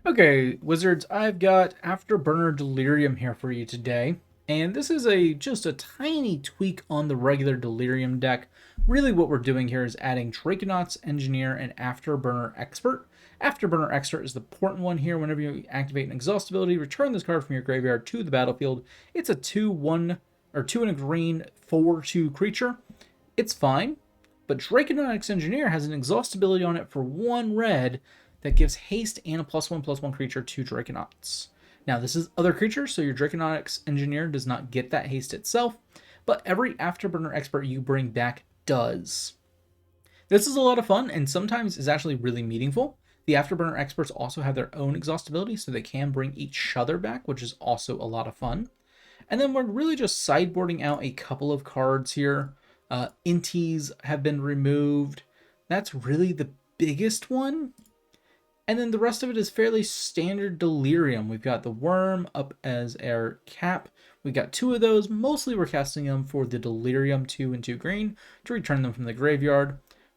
Okay, Wizards, I've got Afterburner Delirium here for you today. And this is just a tiny tweak on the regular Delirium deck. Really what we're doing here is adding Draconautics Engineer and Afterburner Expert. Afterburner Expert is the important one here. Whenever you activate an exhaust ability, return this card from your graveyard to the battlefield. It's a 2-1 or 2 and a green 4/2 creature. It's fine, but Draconautics Engineer has an exhaust ability on it for 1 red that gives haste and a +1/+1 creature to Draconauts. Now, this is other creatures, so your Draconautics Engineer does not get that haste itself, but every Afterburner Expert you bring back does. This is a lot of fun, and sometimes is actually really meaningful. The Afterburner Experts also have their own exhaust ability, so they can bring each other back, which is also a lot of fun. And then we're really just sideboarding out a couple of cards here. Inties have been removed. That's really the biggest one. And then the rest of it is fairly standard Delirium. We've got the Worm up as our cap. We got 2 of those. Mostly we're casting them for the Delirium 2 and 2 green to return them from the graveyard.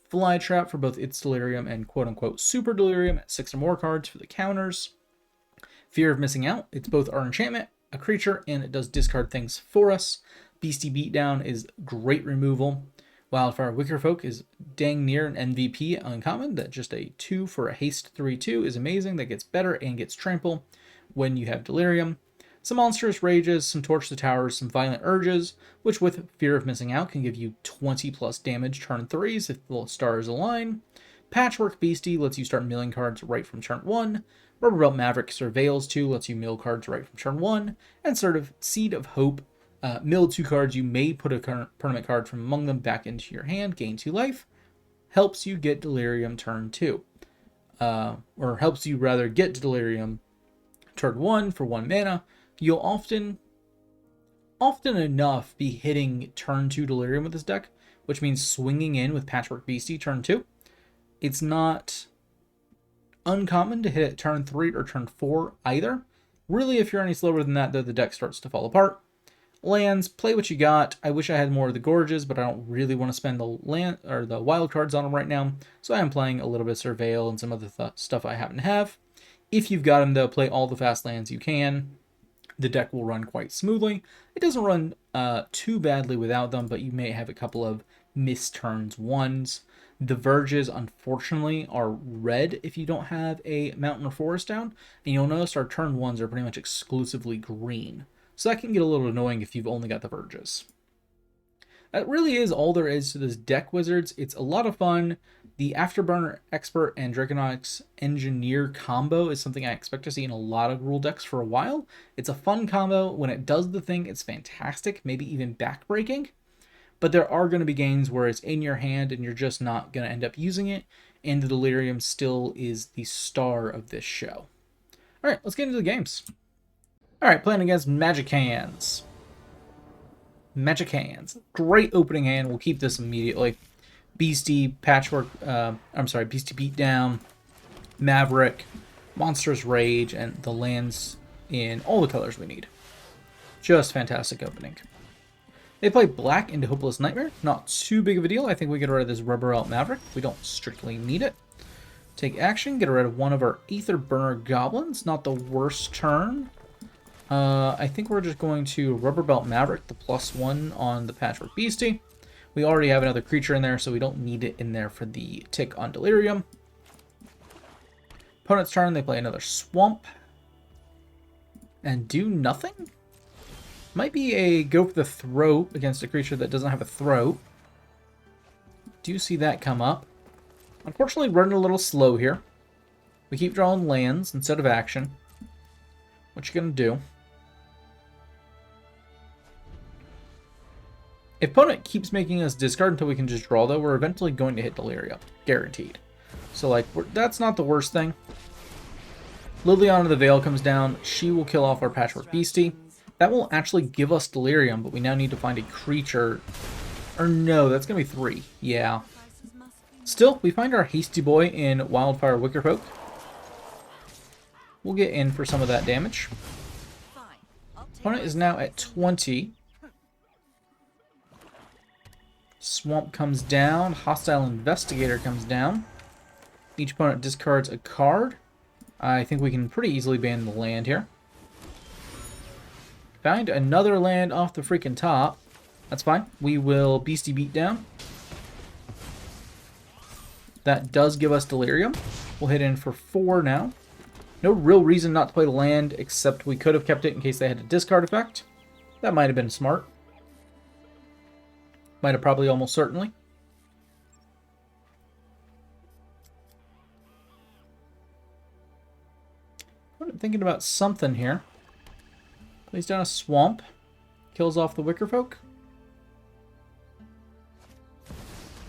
Flytrap for both its Delirium and quote-unquote Super Delirium at 6 or more cards for the counters. Fear of Missing Out. It's both our enchantment, a creature, and it does discard things for us. Beastie Beatdown is great removal. Wildfire Wickerfolk is dang near an MVP uncommon. That just a 2 for a haste 3/2 is amazing. That gets better and gets trample when you have Delirium. Some Monstrous Rages, some Torch the Towers, some Violent Urges, which with Fear of Missing Out can give you 20 plus damage turn 3s if the stars align. Patchwork Beastie lets you start milling cards right from turn 1. Rubblebelt Maverick Surveils 2 lets you mill cards right from turn 1. And sort of Seed of Hope. Mill 2 cards, you may put a permanent card from among them back into your hand, gain 2 life, helps you get Delirium turn 2. Or helps you rather get Delirium turn 1 for 1 mana. You'll often enough be hitting turn 2 Delirium with this deck, which means swinging in with Patchwork Beastie turn 2. It's not uncommon to hit it turn 3 or turn 4 either. Really, if you're any slower than that, though, the deck starts to fall apart. Lands, play what you got. I wish I had more of the Gorges, but I don't really want to spend the land or the wild cards on them right now. So I am playing a little bit of Surveil and some other stuff I happen to have. If you've got them, though, play all the fast lands you can. The deck will run quite smoothly. It doesn't run too badly without them, but you may have a couple of missed turns ones. The Verges, unfortunately, are red if you don't have a mountain or forest down. And you'll notice our turn 1s are pretty much exclusively green. So that can get a little annoying if you've only got the Verges. That really is all there is to this deck, Wizards. It's a lot of fun. The Afterburner Expert and Draconautics Engineer combo is something I expect to see in a lot of rule decks for a while. It's a fun combo. When it does the thing, it's fantastic, maybe even backbreaking. But there are going to be games where it's in your hand and you're just not going to end up using it. And the Delirium still is the star of this show. All right, let's get into the games. Alright, playing against Magic Hands. Magic Hands. Great opening hand. We'll keep this immediately. Beastie, Beastie Beatdown, Maverick, Monstrous Rage, and the lands in all the colors we need. Just fantastic opening. They play black into Hopeless Nightmare. Not too big of a deal. I think we get rid of this Rubblebelt Maverick. We don't strictly need it. Take action. Get rid of one of our Aetherburner Goblins. Not the worst turn. I think we're just going to Rubblebelt Maverick, the +1 on the Patchwork Beastie. We already have another creature in there, so we don't need it in there for the tick on Delirium. Opponent's turn, they play another Swamp. And do nothing? Might be a go for the throat against a creature that doesn't have a throat. Do see that come up. Unfortunately, running a little slow here. We keep drawing lands instead of action. What you gonna do? If opponent keeps making us discard until we can just draw, though, we're eventually going to hit Delirium. Guaranteed. So, like, that's not the worst thing. Liliana the Veil comes down. She will kill off our Patchwork Beastie. That will actually give us Delirium, but we now need to find a creature. Or no, that's going to be 3. Yeah. Still, we find our Hasty Boy in Wildfire Wickerfolk. We'll get in for some of that damage. Opponent is now at 20. Swamp comes down. Hostile Investigator comes down. Each opponent discards a card. I think we can pretty easily ban the land here. Found another land off the freaking top. That's fine. We will Beastie Beatdown. That does give us Delirium. We'll hit in for 4 now. No real reason not to play the land, except we could have kept it in case they had a discard effect. That might have been smart. Might have probably almost certainly. I'm thinking about something here. Plays down a swamp. Kills off the Wickerfolk.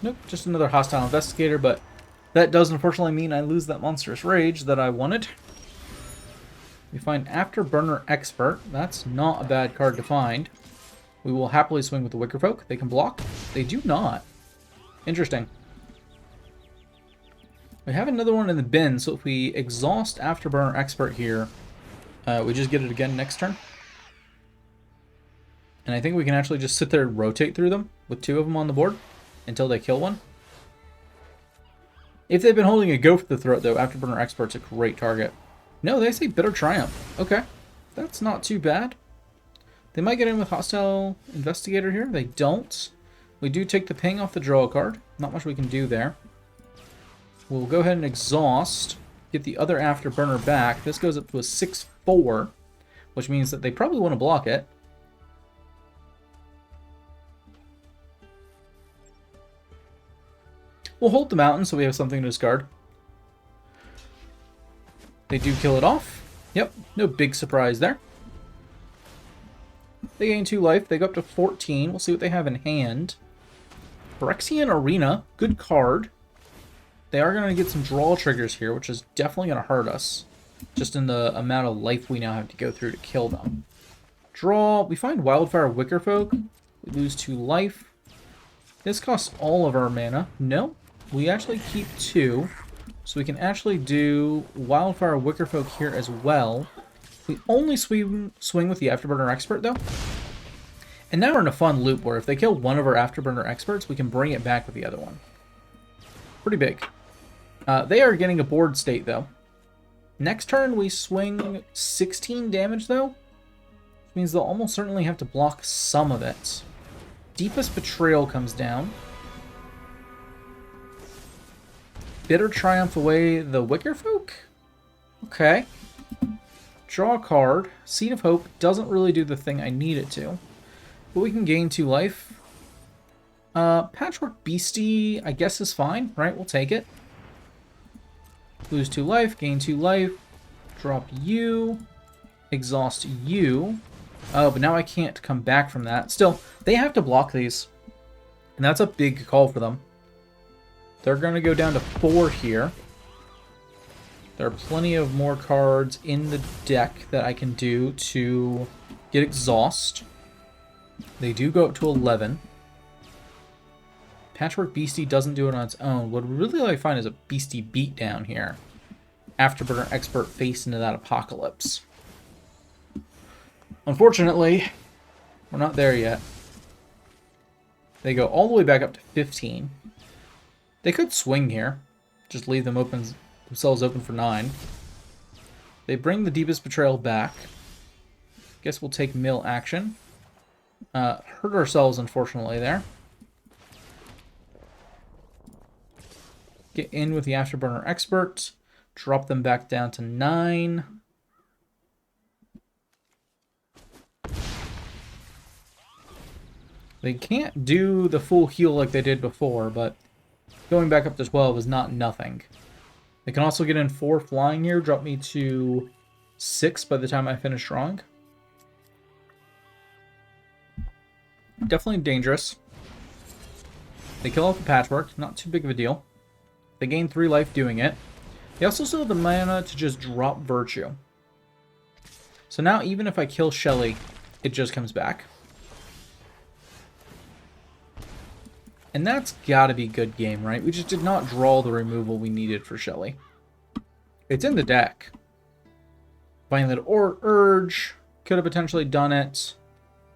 Nope, just another hostile investigator, but that does unfortunately mean I lose that Monstrous Rage that I wanted. We find Afterburner Expert. That's not a bad card to find. We will happily swing with the Wickerfolk. They can block. They do not. Interesting. We have another one in the bin, so if we exhaust Afterburner Expert here, we just get it again next turn. And I think we can actually just sit there and rotate through them with 2 of them on the board until they kill one. If they've been holding a go for the throat, though, Afterburner Expert's a great target. No, they say Bitter Triumph. Okay, that's not too bad. They might get in with Hostile Investigator here. They don't. We do take the ping off the draw card. Not much we can do there. We'll go ahead and exhaust. Get the other Afterburner back. This goes up to a 6/4, which means that they probably want to block it. We'll hold the mountain so we have something to discard. They do kill it off. Yep, no big surprise there. They gain 2 life. They go up to 14. We'll see what they have in hand. Phyrexian Arena, good card. They are going to get some draw triggers here, which is definitely going to hurt us. Just in the amount of life we now have to go through to kill them. Draw. We find Wildfire Wickerfolk. We lose 2 life. This costs all of our mana. No. We actually keep 2. So we can actually do Wildfire Wickerfolk here as well. We only swing with the Afterburner Expert, though. And now we're in a fun loop where if they kill one of our Afterburner Experts, we can bring it back with the other one. Pretty big. They are getting a board state, though. Next turn, we swing 16 damage, though. Which means they'll almost certainly have to block some of it. Deepest Betrayal comes down. Bitter Triumph away the Wickerfolk? Okay. Draw a card. Seed of Hope doesn't really do the thing I need it to. But we can gain 2 life. Patchwork Beastie, I guess, is fine, right? We'll take it. Lose 2 life, gain 2 life. Drop you. Exhaust you. Oh, but now I can't come back from that. Still, they have to block these. And that's a big call for them. They're going to go down to 4 here. There are plenty of more cards in the deck that I can do to get exhaust. They do go up to 11. Patchwork Beastie doesn't do it on its own. What I'd really like to find is a Beastie Beatdown here. Afterburner Expert face into that Apocalypse. Unfortunately, we're not there yet. They go all the way back up to 15. They could swing here. Just leave them themselves open for 9. They bring the Deepest Betrayal back. Guess we'll take mill action. Hurt ourselves, unfortunately, there. Get in with the Afterburner Expert. Drop them back down to 9. They can't do the full heal like they did before, but going back up to 12 is not nothing. They can also get in 4 flying here, drop me to 6 by the time I finish drawing. Definitely dangerous. They kill off the Patchwork, not too big of a deal. They gain 3 life doing it. They also still have the mana to just drop Virtue. So now even if I kill Shelly, it just comes back. And that's gotta be good game, right? We just did not draw the removal we needed for Shelly. It's in the deck. Violent Urge could have potentially done it.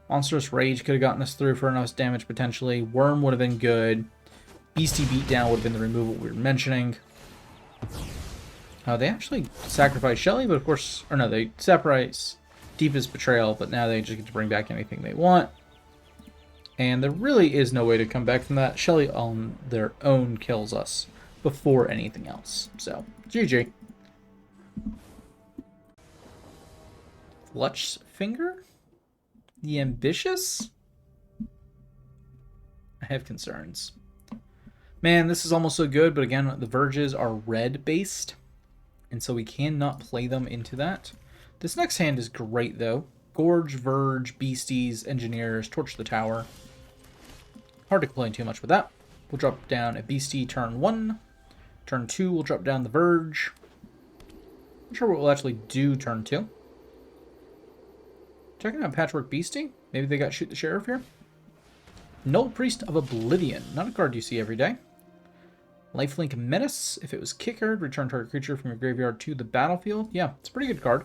Monstrous Rage could have gotten us through for enough damage potentially. Wurm would have been good. Beastie Beatdown would have been the removal we were mentioning. They actually sacrifice Shelly, but of course, or no, they sacrifice Deepest Betrayal, but now they just get to bring back anything they want. And there really is no way to come back from that. Shelly on their own kills us before anything else. So, GG. Fletch Finger? The Ambitious? I have concerns. Man, this is almost so good, but again, the Verges are red-based, and so we cannot play them into that. This next hand is great, though. Gorge, Verge, Beasties, Engineers, Torch the Tower. Hard to complain too much with that. We'll drop down a Beastie turn 1. Turn 2, we'll drop down the Verge. Not sure what we'll actually do turn 2. Checking out Patchwork Beastie. Maybe they got Shoot the Sheriff here. Null Priest of Oblivion. Not a card you see every day. Lifelink Menace. If it was kickered, return target creature from your graveyard to the battlefield. Yeah, it's a pretty good card.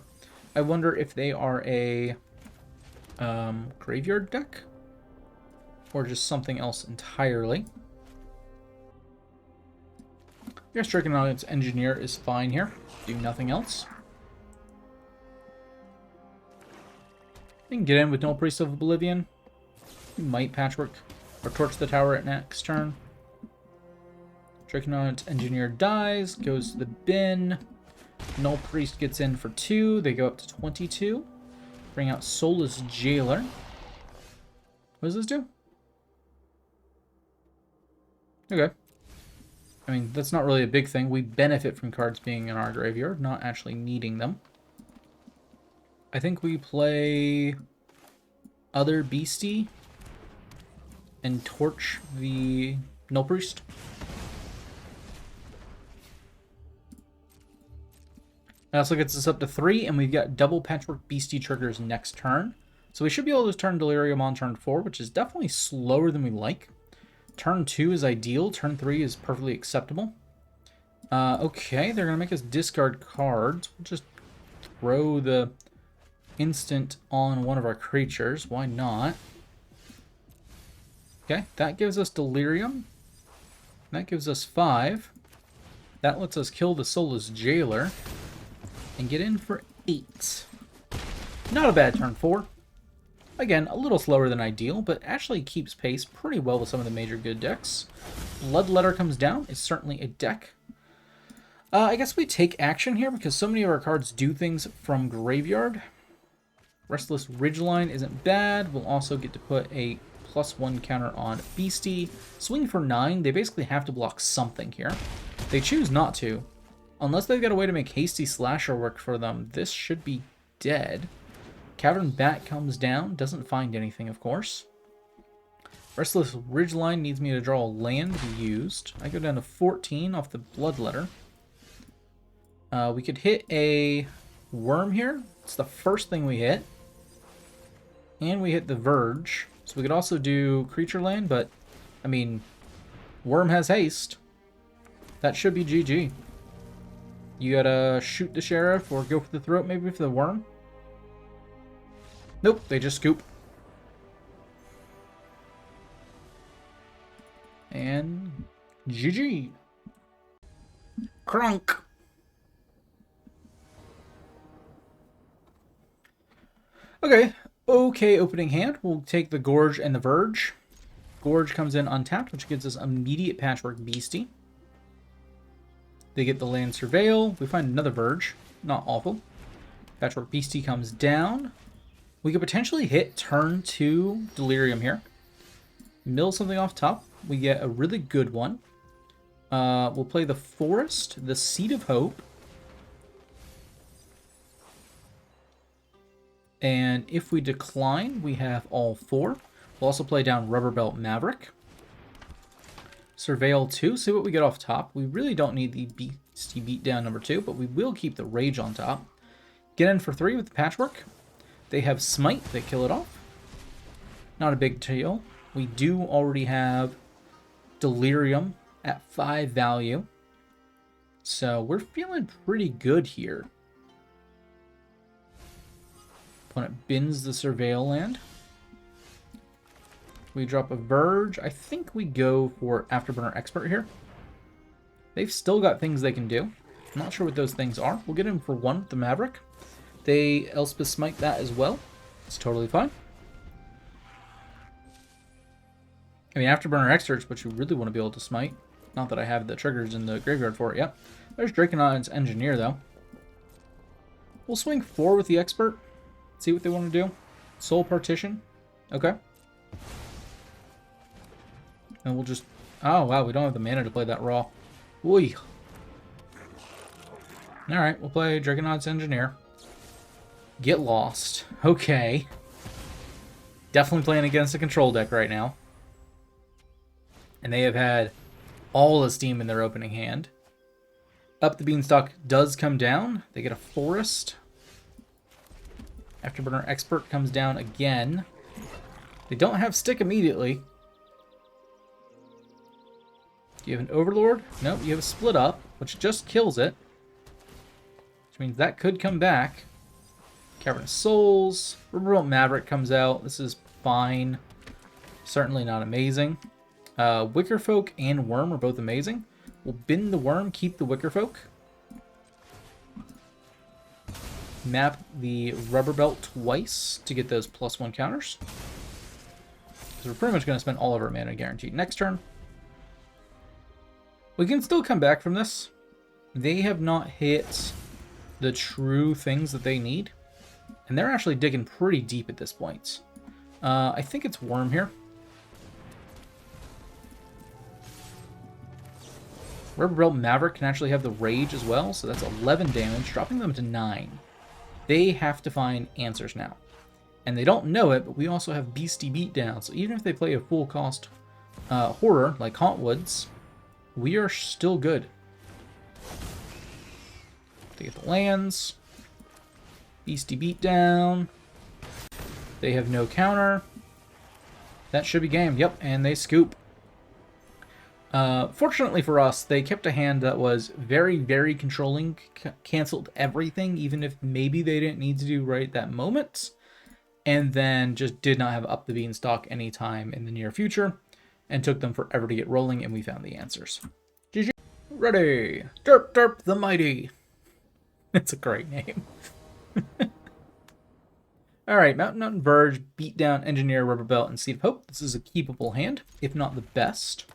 I wonder if they are a graveyard deck or just something else entirely. Yes, Draconautics Engineer is fine here. Do nothing else. We can get in with Null Priest of Oblivion. We might Patchwork or Torch the Tower at next turn. Draconautics Engineer dies, goes to the bin. Null Priest gets in for 2. They go up to 22. Bring out Soulless Jailer. What does this do? Okay. I mean, that's not really a big thing. We benefit from cards being in our graveyard, not actually needing them. I think we play other Beastie and torch the Null Priest. That also gets us up to 3, and we've got double Patchwork Beastie triggers next turn. So we should be able to turn Delirium on turn 4, which is definitely slower than we like. Turn 2 is ideal. Turn 3 is perfectly acceptable. Okay, they're going to make us discard cards. We'll just throw the instant on one of our creatures. Why not? Okay, that gives us Delirium. That gives us 5. That lets us kill the Soulless Jailer and get in for 8. Not a bad turn 4. Again, a little slower than ideal, but actually keeps pace pretty well with some of the major good decks. Bloodletter comes down. It's certainly a deck. I guess we take action here because so many of our cards do things from graveyard. Restless Ridgeline isn't bad. We'll also get to put a +1 counter on Beastie. Swing for 9. They basically have to block something here. They choose not to. Unless they've got a way to make Hasty Slasher work for them, this should be dead. Cavern Bat comes down. Doesn't find anything, of course. Restless Ridgeline needs me to draw a land to be used. I go down to 14 off the Bloodletter. We could hit a Worm here. It's the first thing we hit. And we hit the Verge. So we could also do Creature Land, but, I mean, Worm has haste. That should be GG. You gotta shoot the Sheriff or go for the throat maybe for the Worm. Nope, they just scoop. And GG. Crunk. Okay, opening hand. We'll take the Gorge and the Verge. Gorge comes in untapped, which gives us immediate Patchwork Beastie. They get the land Surveil. We find another Verge. Not awful. Patchwork Beastie comes down. We could potentially hit turn 2 Delirium here. Mill something off top. We get a really good one. We'll play the Forest, the Seed of Hope. And if we decline, we have all 4. We'll also play down Rubblebelt Maverick. Surveil 2, see what we get off top. We really don't need the Beastie Beatdown number 2, but we will keep the Rage on top. Get in for 3 with the Patchwork. They have Smite, they kill it off. Not a big deal. We do already have Delirium at 5 value. So we're feeling pretty good here. Opponent bins the Surveil land. We drop a Verge. I think we go for Afterburner Expert here. They've still got things they can do. I'm not sure what those things are. We'll get him for 1 with the Maverick. They Elspeth Smite that as well. It's totally fine. I mean, Afterburner Expert is what you really want to be able to smite. Not that I have the triggers in the graveyard for it yet. There's Draconautics Engineer, though. We'll swing 4 with the Expert. See what they want to do. Soul Partition. Okay. And we'll just... Oh, wow, we don't have the mana to play that raw. Oy. Alright, we'll play Draconautics Engineer. Get lost. Okay. Definitely playing against a control deck right now. And they have had all the steam in their opening hand. Up the Beanstalk does come down. They get a Forest. Afterburner Expert comes down again. They don't have Stick immediately. Do you have an Overlord? Nope, you have a Split Up, which just kills it. Which means that could come back. Cavernous Souls. Rubblebelt Maverick comes out. This is fine. Certainly not amazing. Wickerfolk and Wurm are both amazing. We'll bin the Wurm, keep the Wickerfolk. Map the Rubblebelt twice to get those +1 counters. Because we're pretty much going to spend all of our mana guaranteed next turn. We can still come back from this. They have not hit the true things that they need. And they're actually digging pretty deep at this point. I think it's Wurm here. Rubblebelt Maverick can actually have the Rage as well, so that's 11 damage, dropping them to 9. They have to find answers now. And they don't know it, but we also have Beastie Beatdown, so even if they play a full cost horror like Hauntwoods, we are still good. They get the lands. Beastie Beatdown. They have no counter. That should be game. Yep, and they scoop. Fortunately for us, they kept a hand that was very, very controlling, canceled everything, even if maybe they didn't need to do right at that moment, and then just did not have Up the Beanstalk anytime in the near future, and took them forever to get rolling, and we found the answers. GG. Ready. Derp Derp the Mighty. It's a great name. Alright, Mountain Verge, Beatdown, Engineer, Rubblebelt, and Seed of Hope. This is a keepable hand, if not the best.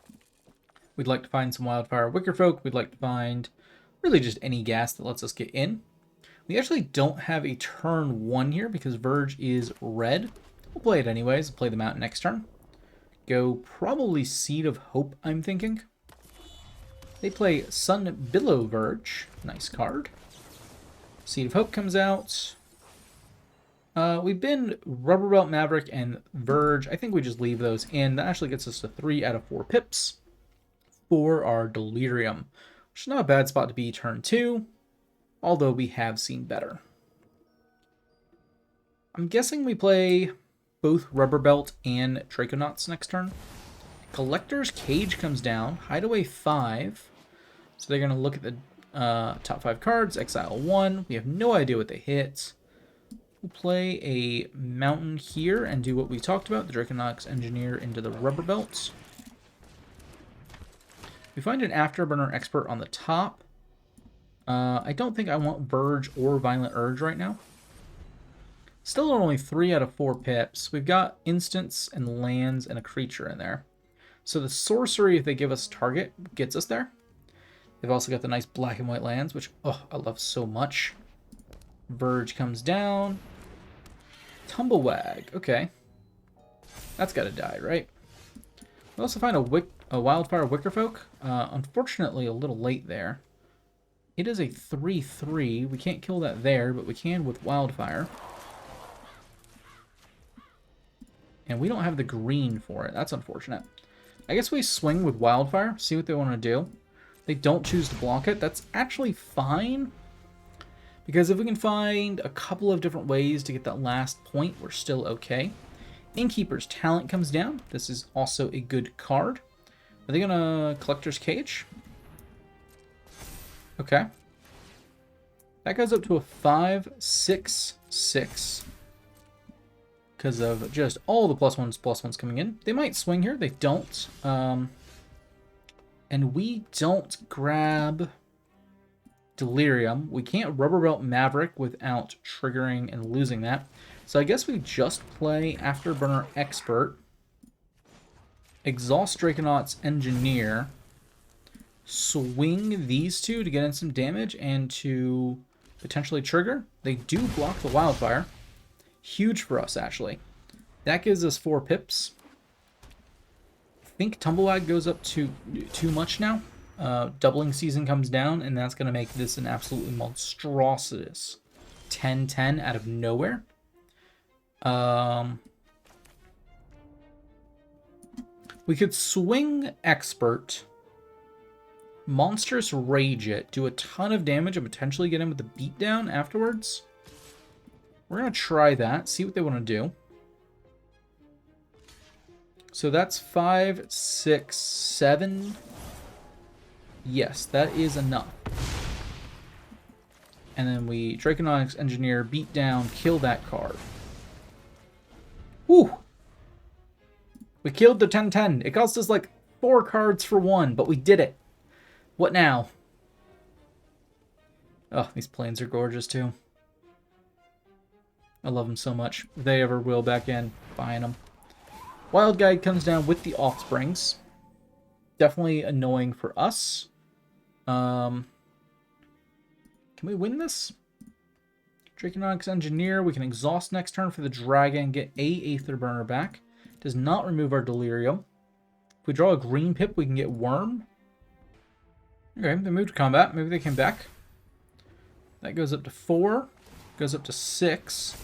We'd like to find some Wildfire Wickerfolk. We'd like to find really just any gas that lets us get in. We actually don't have a turn 1 here because Verge is red. We'll play it anyways. We'll play them out next turn. Go probably Seed of Hope, I'm thinking. They play Sun Billow Verge. Nice card. Seed of Hope comes out. We've been Rubblebelt Maverick and Verge. I think we just leave those in. That actually gets us to 3 out of 4 pips for our Delirium, which is not a bad spot to be turn 2, although we have seen better. I'm guessing we play both Rubblebelt and Draconautics next turn. Collector's Cage comes down, Hideaway 5, so they're going to look at the top 5 cards, exile 1. We have no idea what they hit. We'll play a Mountain here and do what we talked about, the Draconautics Engineer into the Rubblebelt. We find an Afterburner Expert on the top. I don't think I want Verge or Violent Urge right now. Still only 3 out of 4 pips. We've got instants and lands and a creature in there. So the sorcery, if they give us target, gets us there. They've also got the nice black and white lands, which, oh, I love so much. Verge comes down. Tumblewag, okay. That's got to die, right? We also find a Wildfire Wickerfolk. Unfortunately, a little late there. It is a 3/3. We can't kill that there, but we can with Wildfire. And we don't have the green for it. That's unfortunate. I guess we swing with Wildfire, see what they want to do. They don't choose to block it. That's actually fine. Because if we can find a couple of different ways to get that last point, we're still okay. Innkeeper's Talent comes down. This is also a good card. Are they going to Collector's Cage? Okay. That goes up to a 5/6/6. Because of just all the +1/+1s coming in. They might swing here. They don't. And we don't grab Delirium. We can't Rubblebelt Maverick without triggering and losing that. So I guess we just play Afterburner Expert, exhaust Draconautics Engineer, swing these two to get in some damage and to potentially trigger. They do block the Wildfire. Huge for us, actually. That gives us 4 pips. I think Tumblewag goes up to too much now. Doubling season comes down, and that's going to make this an absolutely monstrous 10-10 out of nowhere. We could swing Expert, Monstrous Rage it, do a ton of damage, and potentially get him with the beatdown afterwards. We're going to try that, see what they want to do. So that's 5, 6, 7. Yes, that is enough. And then we Draconautics Engineer, beat down, kill that card. Whew! We killed the 10-10. It cost us like 4 cards for 1, but we did it. What now? Oh, these planes are gorgeous too. I love them so much. If they ever will back in, buying them. Wild Guide comes down with the Offsprings. Definitely annoying for us. Can we win this? Draconautics Engineer. We can exhaust next turn for the Dragon, get a Aetherburner back. Does not remove our Delirium. If we draw a green pip, we can get Wurm. Okay, they moved to combat. Maybe they came back. That goes up to 4. Goes up to 6.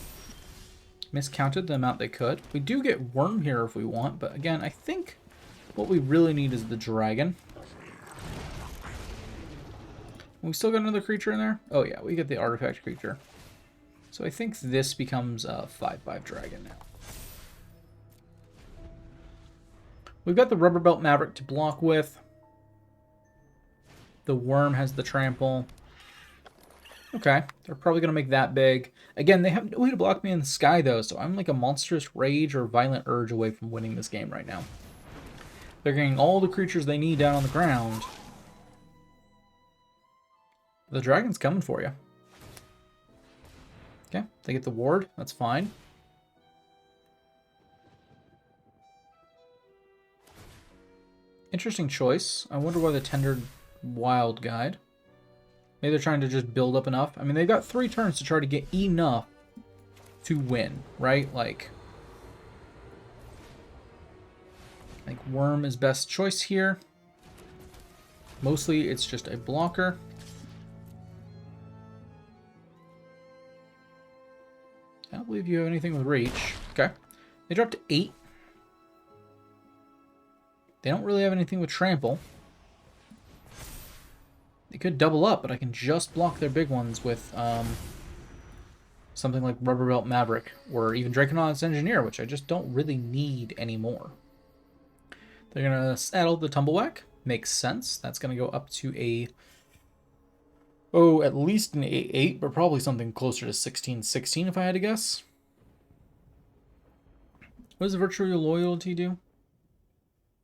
Miscounted the amount they could. We do get Wurm here if we want, but again, I think what we really need is the Dragon. We still got another creature in there? Oh yeah, we get the artifact creature. So I think this becomes a 5/5 Dragon now. We've got the Rubblebelt Maverick to block with. The Wurm has the trample. Okay, they're probably going to make that big. Again, they have no way to block me in the sky, though, so I'm like a Monstrous Rage or Violent Urge away from winning this game right now. They're getting all the creatures they need down on the ground. The Dragon's coming for you. Okay, they get the ward. That's fine. Interesting choice. I wonder why they tendered Wild Guide. Maybe they're trying to just build up enough. I mean, they've got 3 turns to try to get enough to win, right? Like Wurm is best choice here. Mostly it's just a blocker. I don't believe you have anything with reach. Okay. They dropped to 8. They don't really have anything with trample. They could double up, but I can just block their big ones with something like Rubblebelt Maverick or even Draconautics Engineer, which I just don't really need anymore. They're going to saddle the Tumblewhack. Makes sense. That's going to go up to a... oh, at least an 8-8, but probably something closer to 16-16 if I had to guess. What does the Virtual Loyalty do?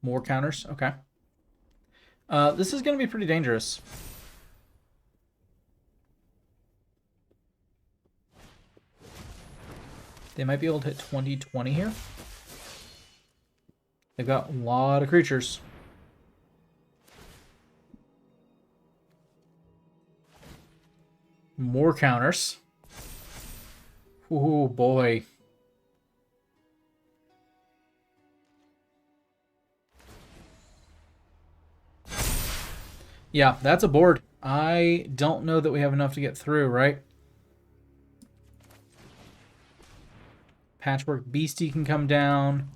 More counters? Okay. This is going to be pretty dangerous. They might be able to hit 20-20 here. They've got a lot of creatures. More counters. Oh boy. Yeah, that's a board. I don't know that we have enough to get through, right? Patchwork Beastie can come down.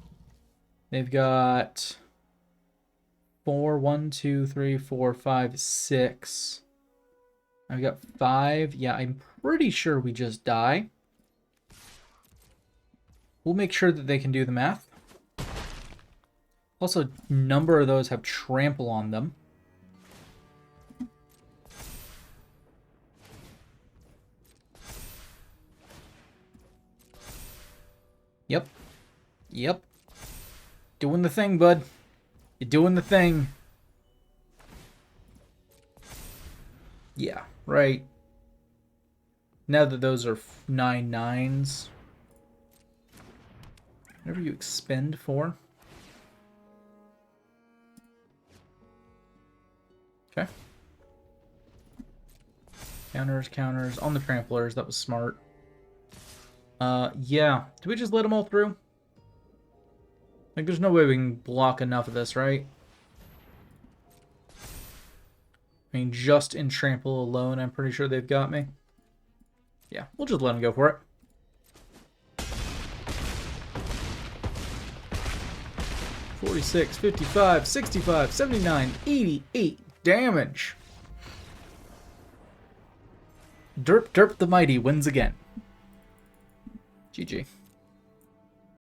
They've got 4, 1, 2, 3, 4, 5, 6. I've got 5. Yeah, I'm pretty sure we just die. We'll make sure that they can do the math. Also, a number of those have trample on them. Yep. Yep. Doing the thing, bud. You're doing the thing. Yeah, right? Now that those are 9/9s. Whatever you expend for. Okay. Counters. On the tramplers, that was smart. Yeah. Do we just let them all through? Like, there's no way we can block enough of this, right? I mean, just in trample alone, I'm pretty sure they've got me. Yeah, we'll just let them go for it. $46, $55, $65, $79, $88 damage. Derp the Mighty wins again. GG.